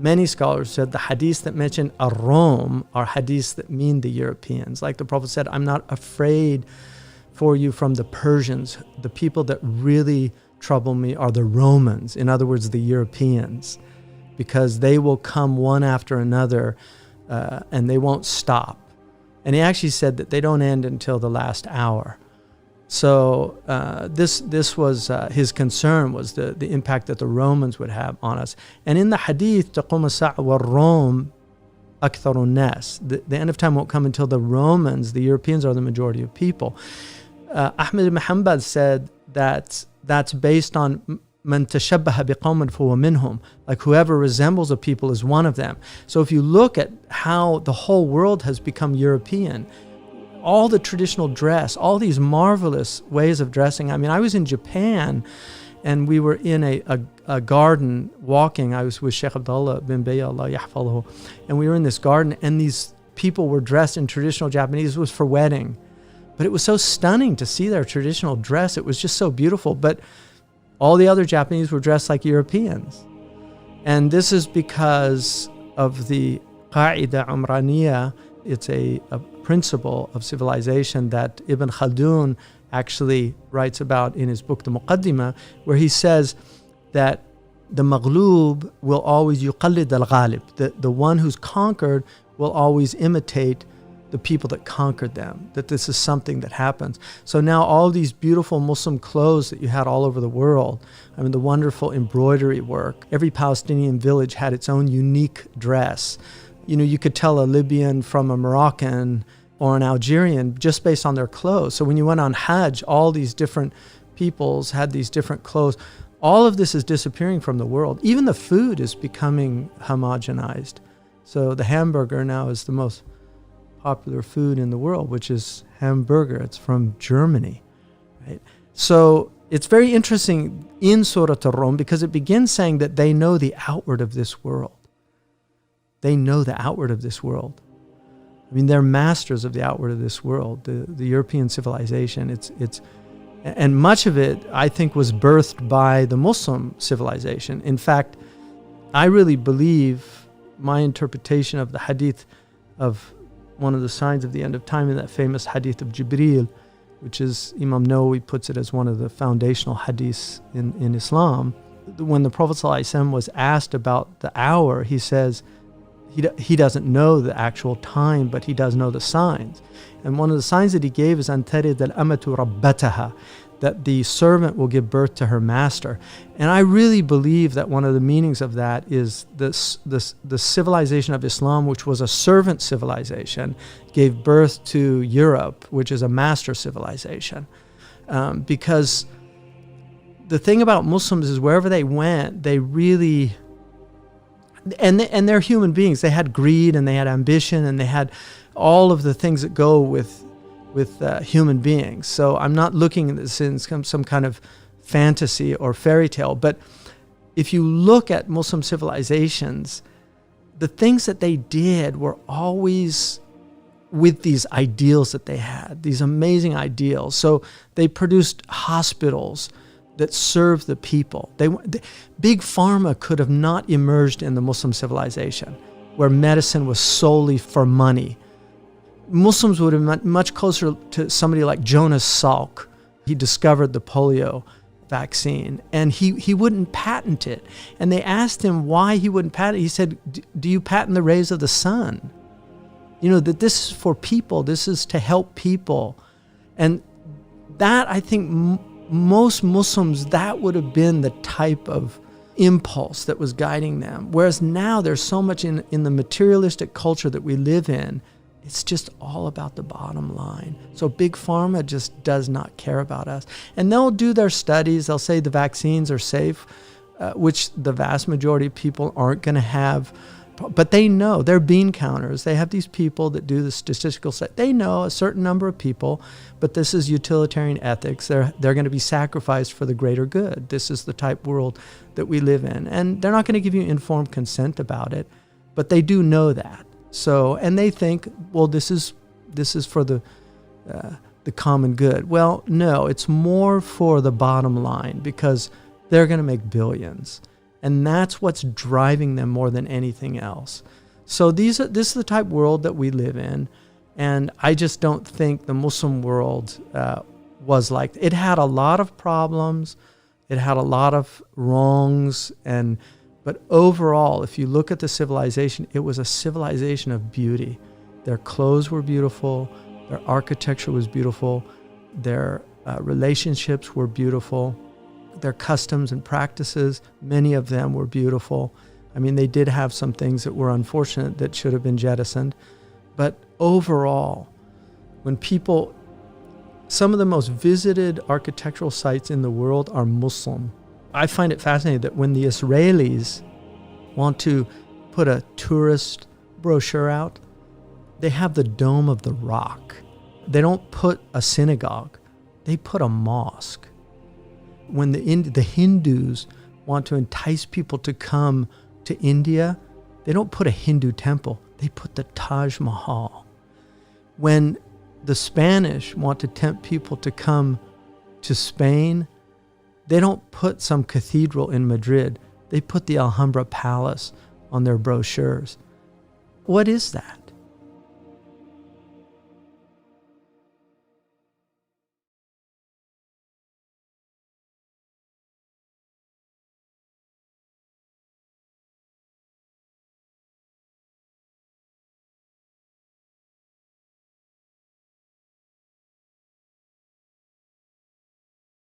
many scholars said the hadiths that mention Ar-Rum are hadiths that mean the Europeans. Like the Prophet said, I'm not afraid for you from the Persians. The people that really trouble me are the Romans, in other words, the Europeans, because they will come one after another and they won't stop. And he actually said that they don't end until the last hour. So this was his concern, was the impact that the Romans would have on us. And in the hadith, تَقُومُ السَّاعَةُ وَالرُّومُ أَكْثَرُ النَّاسِ, the end of time won't come until the Romans, the Europeans, are the majority of people. Ahmed ibn Hanbal said that that's based on مَنْ تَشَبَّهَ بِقَوْمٍ فَهُوَ مِنْهُمْ, like whoever resembles a people is one of them. So if you look at how the whole world has become European, all the traditional dress, all these marvelous ways of dressing. I mean, I was in Japan and we were in a garden walking. I was with Sheikh Abdullah bin Bayya, Allah yahfadhu, and we were in this garden and these people were dressed in traditional Japanese. It was for wedding. But it was so stunning to see their traditional dress. It was just so beautiful. But all the other Japanese were dressed like Europeans. And this is because of the Qa'ida Umraniya. It's a principle of civilization that Ibn Khaldun actually writes about in his book, The Muqaddimah, where he says that the maghlub will always yuqallid al-ghalib. The one who's conquered will always imitate the people that conquered them, that this is something that happens. So now all these beautiful Muslim clothes that you had all over the world, I mean, the wonderful embroidery work, every Palestinian village had its own unique dress. You know, you could tell a Libyan from a Moroccan or an Algerian just based on their clothes. So when you went on Hajj, all these different peoples had these different clothes. All of this is disappearing from the world. Even the food is becoming homogenized. So the hamburger now is the most popular food in the world, which is hamburger. It's from Germany, right? So it's very interesting in Surah Ar-Rum because it begins saying that they know the outward of this world. They know the outward of this world. I mean, they're masters of the outward of this world, the European civilization. And much of it, I think, was birthed by the Muslim civilization. In fact, I really believe my interpretation of the hadith of one of the signs of the end of time in that famous hadith of Jibreel, which is, Imam Nawawi puts it as one of the foundational hadiths in Islam. When the Prophet ﷺ was asked about the hour, he says, he doesn't know the actual time, but he does know the signs. And one of the signs that he gave is أَن تَلِدَ الْأَمَةُ رَبَّتَهَا, that the servant will give birth to her master. And I really believe that one of the meanings of that is the civilization of Islam, which was a servant civilization, gave birth to Europe, which is a master civilization. Because the thing about Muslims is wherever they went, they really... And they're human beings. They had greed and they had ambition and they had all of the things that go with human beings. So I'm not looking at this in some kind of fantasy or fairy tale. But if you look at Muslim civilizations, the things that they did were always with these ideals that they had, these amazing ideals. So they produced hospitals that serve the people. Big Pharma could have not emerged in the Muslim civilization, where medicine was solely for money. Muslims would have been much closer to somebody like Jonas Salk. He discovered the polio vaccine, and he wouldn't patent it. And they asked him why he wouldn't patent it. He said, do you patent the rays of the sun? You know, that this is for people. This is to help people. And that, I think, most Muslims, that would have been the type of impulse that was guiding them. Whereas now there's so much in the materialistic culture that we live in, it's just all about the bottom line. So Big Pharma just does not care about us. And they'll do their studies. They'll say the vaccines are safe, which the vast majority of people aren't going to have. But they know, they're bean counters. They have these people that do the statistical set. They know a certain number of people, but this is utilitarian ethics. They're going to be sacrificed for the greater good. This is the type world that we live in. And they're not going to give you informed consent about it, but they do know that. So, and they think, well, this is for the common good. Well, no, it's more for the bottom line because they're going to make billions. And that's what's driving them more than anything else. So this is the type of world that we live in. And I just don't think the Muslim world was like, it had a lot of problems. It had a lot of wrongs. But overall, if you look at the civilization, it was a civilization of beauty. Their clothes were beautiful. Their architecture was beautiful. Their relationships were beautiful. Their customs and practices, many of them were beautiful. I mean, they did have some things that were unfortunate that should have been jettisoned. But overall, when people, some of the most visited architectural sites in the world are Muslim. I find it fascinating that when the Israelis want to put a tourist brochure out, they have the Dome of the Rock. They don't put a synagogue, they put a mosque. When the Hindus want to entice people to come to India, they don't put a Hindu temple, they put the Taj Mahal. When the Spanish want to tempt people to come to Spain, they don't put some cathedral in Madrid, they put the Alhambra Palace on their brochures. What is that?